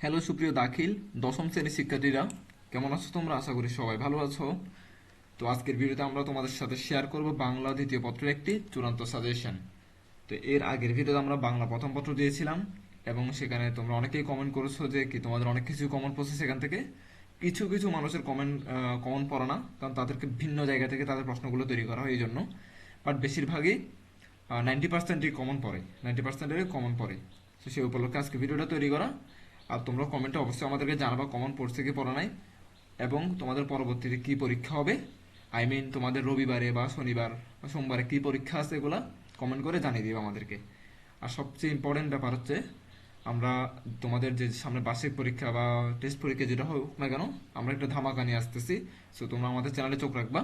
Hello সুপ্রিয় দাখিল দশম শ্রেণীর শিক্ষার্থীরা, কেমন আছো তোমরা? আশা করি সবাই ভালো আছো। তো আজকের ভিডিওতে আমরা তোমাদের সাথে শেয়ার করব বাংলা দ্বিতীয় পত্রের একটি চূড়ান্ত সাজেশন। তো এর আগের ভিডিওতে আমরা বাংলা প্রথম পত্র দিয়েছিলাম এবং সেখানে তোমরা অনেকেই কমেন্ট করেছো যে কি তোমাদের অনেক কিছু কমন পড়ছে সেখান থেকে। কিছু কিছু মানুষের কমন পড়ে না, কারণ তাদেরকে ভিন্ন জায়গা থেকে তাদের প্রশ্নগুলো তৈরি করা হয় এই জন্য। বাট বেশিরভাগই 90%ই কমন পড়ে, 90%এরই কমন পড়ে। তো সেই উপলক্ষে আজকে ভিডিওটা তৈরি করা। আর তোমরা কমেন্টে অবশ্যই আমাদেরকে জানাবা কমন পড়ছে কি পড়া নাই, এবং তোমাদের পরবর্তীতে কি পরীক্ষা হবে, তোমাদের রবিবারে বা শনিবার বা সোমবারে কি পরীক্ষা আছে এগুলা কমেন্ট করে জানিয়ে দিবে আমাদেরকে। আর সবচেয়ে ইম্পর্টেন্ট ব্যাপার হচ্ছে আমরা তোমাদের যে সামনে বার্ষিক পরীক্ষা বা টেস্ট পরীক্ষা যেটা হোক না কেন, আমরা একটা ধামাকা নিয়ে আসতেছি। সো তোমরা আমাদের চ্যানেলে চোখ রাখবা,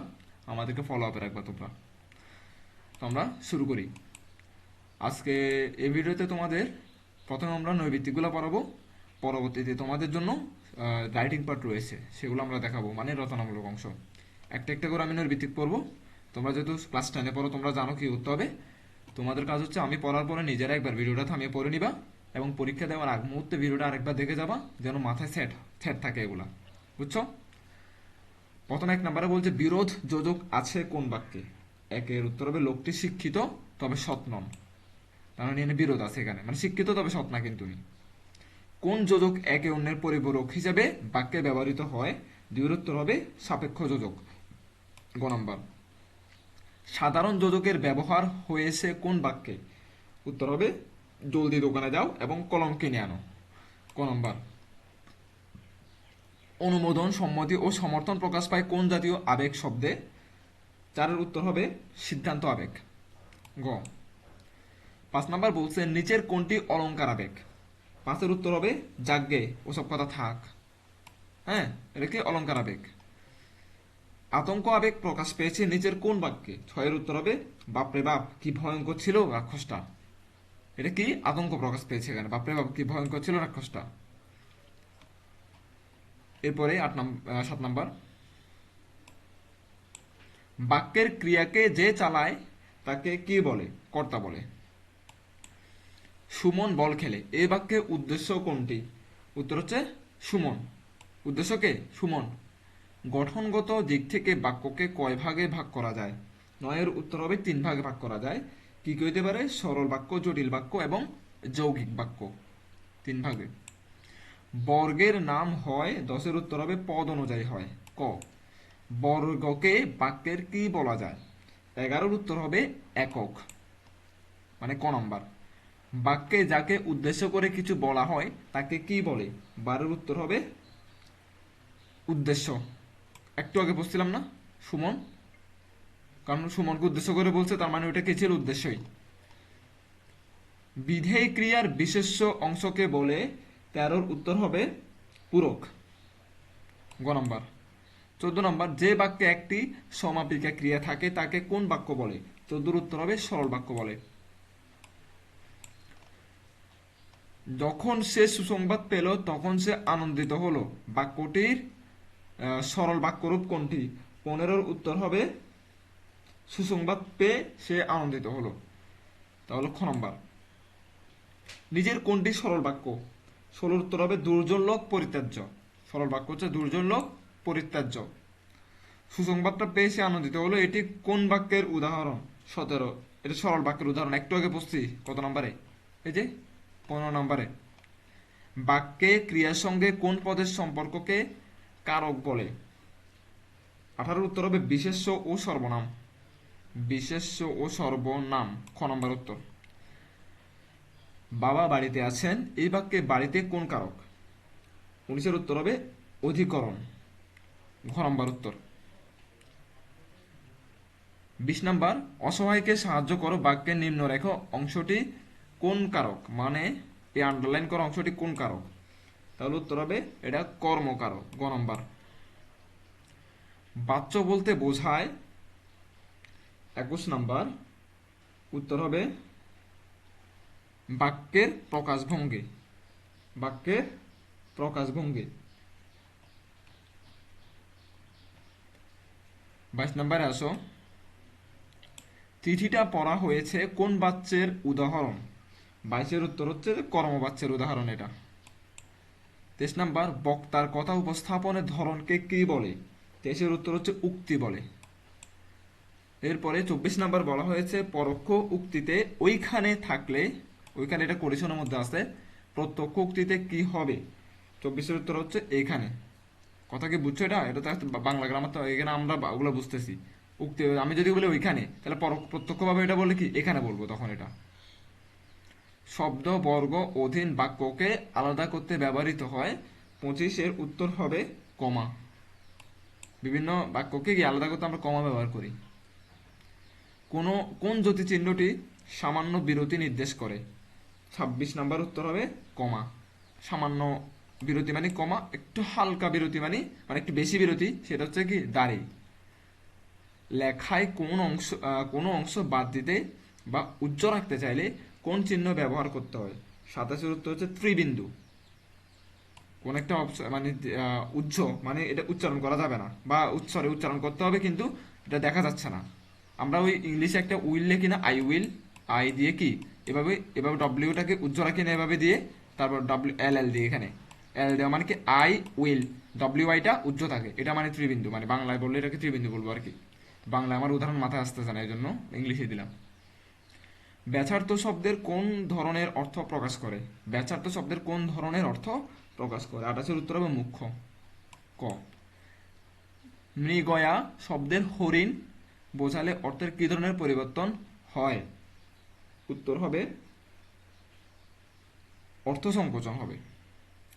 আমাদেরকে ফলো আপে রাখবা তোমরা। তো আমরা শুরু করি। আজকে এই ভিডিওতে তোমাদের প্রথমে আমরা নৈবিত্তিকগুলো পড়াবো, পরবর্তীতে তোমাদের জন্য রাইটিং পার্ট রয়েছে সেগুলো আমরা দেখাবো, মানে রচনামূলক অংশ। একটা একটা করে আমি নৈবিত্তিক পড়বো। তোমরা যেহেতু ক্লাস 10-এ পড়ো তোমরা জানো কি করতে হবে। তোমাদের কাজ হচ্ছে আমি পড়ার পরে নিজেরা একবার ভিডিওটা থামিয়ে পড়ে নিবা এবং পরীক্ষা দেওয়ার আগ মুহূর্তে ভিডিওটা আরেকবার দেখে যাবা, যেন মাথায় সেট সেট থাকে এগুলা। বুঝছো? প্রথম এক নম্বরে বলছে বিরোধ যোজক আছে কোন বাক্যে। একের উত্তর হবে লোকটি শিক্ষিত তবে সৎ নন। তার মানে এখানে বিরোধ আছে, এখানে মানে শিক্ষিত তবে সৎ না কিন্তু উনি। কোন যোজক একে অন্যের পরিপূরক হিসেবে বাক্যে ব্যবহৃত হয়? দুই উত্তর হবে সাপেক্ষ যোজক। গ নম্বর, সাধারণ যোজকের ব্যবহার হয়েছে কোন বাক্যে? উত্তর হবে জলদি দোকানে যাও এবং কলম কিনে আনো। ক নম্বর, অনুমোদন সম্মতি ও সমর্থন প্রকাশ পায় কোন জাতীয় আবেগ শব্দে? চারের উত্তর হবে সিদ্ধান্ত আবেগ। গ, 5 নম্বর বলছে নিচের কোনটি অলংকার আবেগ? পাঁচের উত্তর হবে যাগ্গে ওসব কথা থাক। হ্যাঁ, এটা কি অলংকার আবেগ। আতঙ্ক আবেগ প্রকাশ পেয়েছে নিচের কোন বাক্যে? ছয়ের উত্তর হবে বাপরে বাপ কি ভয়ঙ্কর ছিল রাক্ষসটা। এটা কি আতঙ্ক প্রকাশ পেয়েছে এখানে, বাপরে বাপ কি ভয়ঙ্কর ছিল রাক্ষসটা। এরপরে 7 নম্বর, বাক্যের ক্রিয়াকে যে চালায় তাকে কি বলে? কর্তা বলে। সুমন বল খেলে এই বাক্যে উদ্দেশ্য কোনটি? উত্তর হচ্ছে সুমন। উদ্দেশ্য কে? সুমন। গঠনগত দিক থেকে বাক্যকে কয় ভাগে ভাগ করা যায়? নয়ের উত্তর হবে 3 ভাগে ভাগ করা যায়। কি কি হইতে পারে? সরল বাক্য, জটিল বাক্য এবং যৌগিক বাক্য। 3 ভাগে। বর্গের নাম হয়, 10-এর উত্তর হবে পদ অনুযায়ী হয়। ক, বর্গকে বাক্যের কি বলা যায়? 11-এর উত্তর হবে একক, মানে ক নম্বর। বাক্যে যাকে উদ্দেশ্য করে কিছু বলা হয় তাকে কি বলে? 12-এর উত্তর হবে উদ্দেশ্য। একটু আগে বলছিলাম না সুমন, কারণ সুমনকে উদ্দেশ্য করে বলছে, তার মানে ওটা কে ছিল? উদ্দেশ্যই। বিধেয় ক্রিয়ার বিশেষ্য অংশকে বলে? 13-র উত্তর হবে পূরক। গ নম্বর। 14 নম্বর, যে বাক্যে একটি সমাপিকা ক্রিয়া থাকে তাকে কোন বাক্য বলে? 14-র উত্তর হবে সরল বাক্য বলে। যখন সে সুসংবাদ পেল তখন সে আনন্দিত হলো বাক্যটির সরল বাক্যরূপ কোনটি? 15-র উত্তর হবে সুসংবাদ পেয়ে সে আনন্দিত হলো। তাহলে খ নম্বর, নিজের কোনটি সরল বাক্য? 16-র উত্তর হবে দুর্জন লোক পরিত্যাজ্য। সরল বাক্য হচ্ছে দুর্জন লোক পরিত্যাজ্য। সুসংবাদটা পেয়ে সে আনন্দিত হলো, এটি কোন বাক্যের উদাহরণ? 17, এটা সরল বাক্যের উদাহরণ। একটু আগে বসছি কত নম্বরে? এই যে 15 নম্বরে। বাক্যে ক্রিয়ার সঙ্গে কোন পদের সম্পর্ককে কারক বলে? 18-র উত্তর হবে বিশেষ্য ও সর্বনাম। বিশেষ্য ও সর্বনাম। খ নম্বর উত্তর। বাবা বাড়িতে আছেন এই বাক্যে বাড়িতে কোন কারক? 19-এর উত্তর হবে অধিকরণ। ঘ নম্বর উত্তর। 20 নম্বর, অসহায়কে সাহায্য করো বাক্যের নিম্নরেখ অংশটি কোন কারক? মানে এই আন্ডারলাইন করা অংশটি কোন কারক? তাহলে উত্তর হবে এটা কর্মকারক। গ নম্বর। বাচ্য বলতে বোঝায়? 21 নম্বর, উত্তর হবে বাক্যের প্রকাশভঙ্গি। বাক্যের প্রকাশভঙ্গি। 22 নম্বরে আসো, চিঠিটা পড়া হয়েছে কোন বাচ্যের উদাহরণ? 22-এর উত্তর হচ্ছে যে কর্মবাচ্যের উদাহরণ এটা। 23 নাম্বার, বক্তার কথা উপস্থাপনের ধরনকে কি বলে? 23-এর উত্তর হচ্ছে উক্তি বলে। এরপরে 24 নাম্বার বলা হয়েছে পরোক্ষ উক্তিতে ওইখানে থাকলে, ওইখানে এটা কোটেশনের মধ্যে আছে, প্রত্যক্ষ উক্তিতে কি হবে? 24-এর উত্তর হচ্ছে এইখানে। কথা কি বুঝছো? এটা এটা তো বাংলা গ্রামার, তো এখানে আমরা ওগুলো বুঝতেছি। উক্তি, আমি যদি বলি ওইখানে, তাহলে প্রত্যক্ষভাবে এটা বলে কি এখানে বলবো, তখন এটা। শব্দ বর্গ অধীন বাক্যকে আলাদা করতে ব্যবহৃত হয়। 25-এর উত্তর হবে কমা। বিভিন্ন বাক্যকে কি আলাদা করতে আমরা কমা ব্যবহার করি। কোন জ্যোতি চিহ্নটি সামান্য বিরতি নির্দেশ করে? 26 নাম্বার উত্তর হবে কমা। সামান্য বিরতি মানে কমা, একটু হালকা বিরতি মানে মানে একটু বেশি বিরতি, সেটা হচ্ছে কি দাঁড়ি। লেখায় কোনো অংশ বাদ দিতে বা উজ্জ্ব রাখতে চাইলে কোন চিহ্ন ব্যবহার করতে হয়? 27-এর উত্তর হচ্ছে ত্রিবিন্দু। কোন একটা মানে উজ্জ্ব মানে এটা উচ্চারণ করা যাবে না, বা উচ্চারণ করতে হবে কিন্তু এটা দেখা যাচ্ছে না। আমরা ওই ইংলিশে একটা উইল লিখি না, আই উইল, আই দিয়ে কি এভাবে এভাবে ডব্লিউটাকে উজ্জ্ব রাখি না এভাবে দিয়ে, তারপর ডব্লিউ এল এল দিয়ে এখানে এল দেওয়া মানে কি আই উইল, ডব্লিউ আইটা উজ্জ্ব থাকে, এটা মানে ত্রিবিন্দু, মানে বাংলায় বললে এটাকে ত্রিবিন্দু বলবো আর কি। বাংলায় আমার উদাহরণ মাথায় আসতেছে না, এই জন্য ইংলিশে দিলাম। ব্যাচার্থ শব্দের কোন ধরনের অর্থ প্রকাশ করে? ব্যাচার্থ শব্দের কোন ধরনের অর্থ প্রকাশ করে? 28-এর উত্তর হবে মুখ্য। ক। মৃগয়া শব্দের হরিণ বোঝালে অর্থের কি ধরনের পরিবর্তন হয়? উত্তর হবে অর্থ সংকোচন হবে।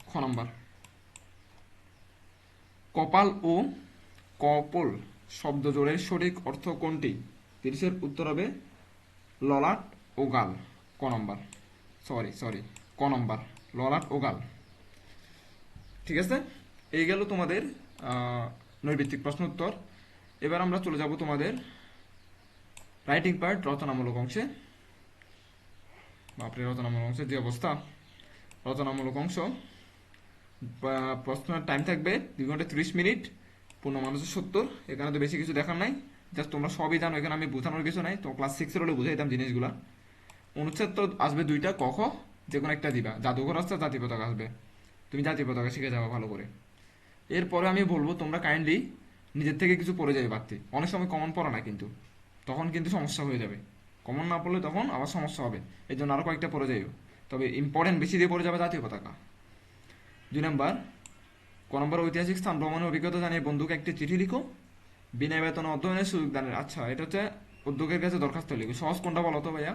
খ নাম্বার। কপাল ও কপল শব্দ জোড়ের সঠিক অর্থ কোনটি? 30-এর উত্তর হবে ললাট ও গাল। ক নম্বর, সরি ক নম্বর, ললাট ও গাল। ঠিক আছে, এই গেল তোমাদের নৈর্ভিত্তিক প্রশ্ন উত্তর। এবার আমরা চলে যাব তোমাদের রাইটিং পার্ট, রচনামূলক অংশে। বাপরে, রচনামূলক অংশের যে অবস্থা! রচনামূলক অংশ, প্রশ্নের টাইম থাকবে 2 ঘন্টা 30 মিনিট, পূর্ণ মানুষের 70। এখানে তো বেশি কিছু দেখার নাই, জাস্ট তোমরা সবই জানো, এখানে আমি বোঝানোর কিছু নাই। তো ক্লাস 6-এর হলে বুঝাইতাম জিনিসগুলা। অনুচ্ছেদ তো আসবে 2টা, ক খ, যে কোনো একটা দিবা। জাদুঘর আসছে, জাতীয় পতাকা আসবে, তুমি জাতীয় পতাকা শিখে যাবে ভালো করে। এরপরে আমি বলবো তোমরা কাইন্ডলি নিজের থেকে কিছু পড়ে যাবে বাড়তি। অনেক সময় কমন পড়া না কিন্তু, তখন কিন্তু সমস্যা হয়ে যাবে। কমন না পড়লে তখন আবার সমস্যা হবে, এই জন্য আরও কয়েকটা পড়ে যাইও। তবে ইম্পর্টেন্ট বেশি দিয়ে পড়ে যাবে জাতীয় পতাকা। 2 নাম্বার, ক নম্বর, ঐতিহাসিক স্থান ভ্রমণের অভিজ্ঞতা জানিয়ে বন্ধুকে একটি চিঠি লিখো। বিনা বেতনে অধ্যয়নের সুযোগ দানের, আচ্ছা এটা হচ্ছে উদ্যোগের কাছে দরখাস্ত লিখো। সহজ কোনটা বলো তো ভাইয়া?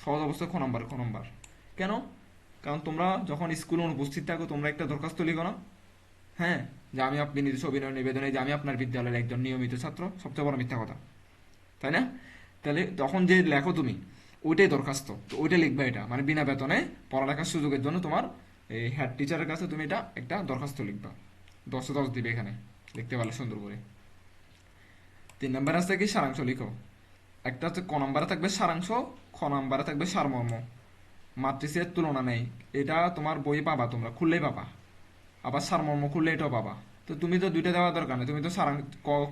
সহজ অবস্থা খ নম্বর। খ নম্বর কেন? কারণ তোমরা যখন স্কুলে অনুপস্থিত থাকো তোমরা একটা দরখাস্ত লিখো না? হ্যাঁ, যে আমি আপনি নিজস্ব অভিনয় নিবেদনে যে আমি আপনার বিদ্যালয়ের একজন নিয়মিত ছাত্র, সবচেয়ে বড় মিথ্যা কথা, তাই না? তাহলে তখন যে লেখো তুমি, ওইটাই দরখাস্ত, তো ওইটা লিখবে। এটা মানে বিনা বেতনে পড়ালেখার সুযোগের জন্য তোমার এই হেড টিচারের কাছে তুমি এটা একটা দরখাস্ত লিখবা। 10-10 দিবে এখানে, লিখতে পারলে সুন্দর করে। 3 নাম্বার আছে কি সারাংশ লিখো। একটা হচ্ছে ক নাম্বারে থাকবে সারাংশ, খ নাম্বারে থাকবে সারমর্ম। মাতৃশ্রের তুলনা নেই, এটা তোমার বই পাবা, তোমরা খুললেই পাবা। আবার সারমর্ম খুললে এটাও পাবা। তো তুমি তো দুইটা দেওয়ার দরকার নেই, তুমি তো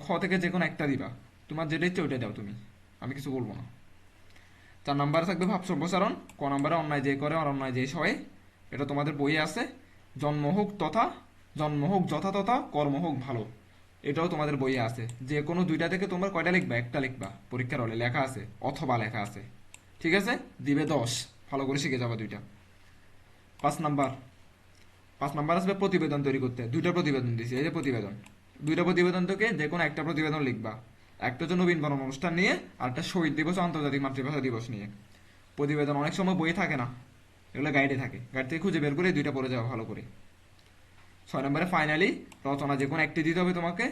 খ থেকে যে কোনো একটা দিবা। তোমার যেটা ইচ্ছে ওইটা দাও তুমি, আমি কিছু বলবো না। 4 নাম্বারে থাকবে ভাব সম্প্রসারণ, ক নাম্বারে অন্যায় যে করে আর অন্যায় যে সহে, এটা তোমাদের বইয়ে আছে। জন্ম হোক যথা তথা, কর্ম হোক ভালো, এটাও তোমাদের বইয়ে আছে। যে কোনো দুইটা থেকে তোমরা কয়টা লিখবা? একটা লিখবা, পরীক্ষার হলে লেখা আছে অথবা লেখা আছে। ঠিক আছে, দিবে 10, ভালো করে শিখে যাবা দুইটা। 5 নাম্বার, 5 নাম্বার আসবে প্রতিবেদন তৈরি করতে। দুইটা প্রতিবেদন দিছি, এই যে প্রতিবেদন, দুইটা প্রতিবেদন থেকে যে কোনো একটা প্রতিবেদন লিখবা। একটা হচ্ছে নবীন বরণ অনুষ্ঠান নিয়ে, আর একটা শহীদ দিবস ও আন্তর্জাতিক মাতৃভাষা দিবস নিয়ে। প্রতিবেদন অনেক সময় বই থাকে না, এগুলো গাইডে থাকে, গাইড থেকে খুঁজে বের করে দুইটা পড়ে যাওয়া ভালো করে। 6 নম্বরে ফাইনালি রচনা যে কোনো একটি দিতে হবে তোমাকে।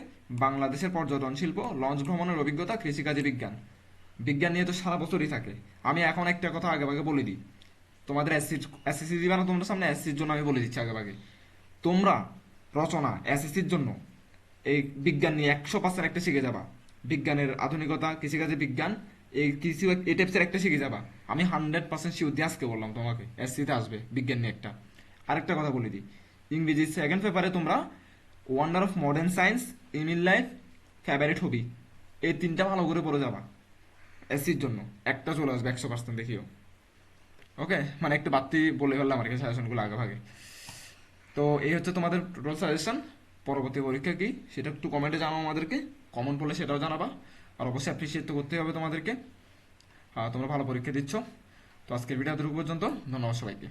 বাংলাদেশের পর্যটন শিল্প, লঞ্চ ভ্রমণের অভিজ্ঞতা, কৃষিকাজে বিজ্ঞান। বিজ্ঞান নিয়ে তো সারা বছরই থাকে। আমি এখন একটা কথা আগে ভাগে বলে দিই, তোমাদের এসএসসি দিবা না তোমাদের সামনে, এসএসসির জন্য আমি বলে দিচ্ছি আগে ভাগে। তোমরা রচনা এসএসসির জন্য এই বিজ্ঞান নিয়ে 100% একটা শিখে যাবা। বিজ্ঞানের আধুনিকতা, কৃষিকাজে বিজ্ঞান, এই কিছু এই টাইপসের একটা শিখে যাবা। আমি 100% শিওর দিয়ে আজকে বললাম তোমাকে, এসসিতে আসবে বিজ্ঞান নিয়ে একটা। আরেকটা কথা বলে দিই, ইংরেজি সেকেন্ড পেপারে তোমরা wonder of modern science, in life, favourite hobby, এই তিনটা ভালো করে পড়ে যাবা। এসসির জন্য একটা চলে আসবে 100% দেখিও। ওকে, মানে একটু বাড়তি বলে ফেললাম আর কি সাজেশনগুলো আগে ভাগে। তো তো এই হচ্ছে তোমাদের টোটাল সাজেশন। পরবর্তী পরীক্ষা কি সেটা একটু কমেন্টে জানাও আমাদেরকে, কমন পড়লে সেটাও জানাবা। আর অবশ্যই অ্যাপ্রিসিয়েট তো করতেই হবে তোমাদেরকে, তোমরা ভালো পরীক্ষা দিচ্ছ। তো আজকের ভিডিও এতটুকু পর্যন্ত, ধন্যবাদ সবাইকে।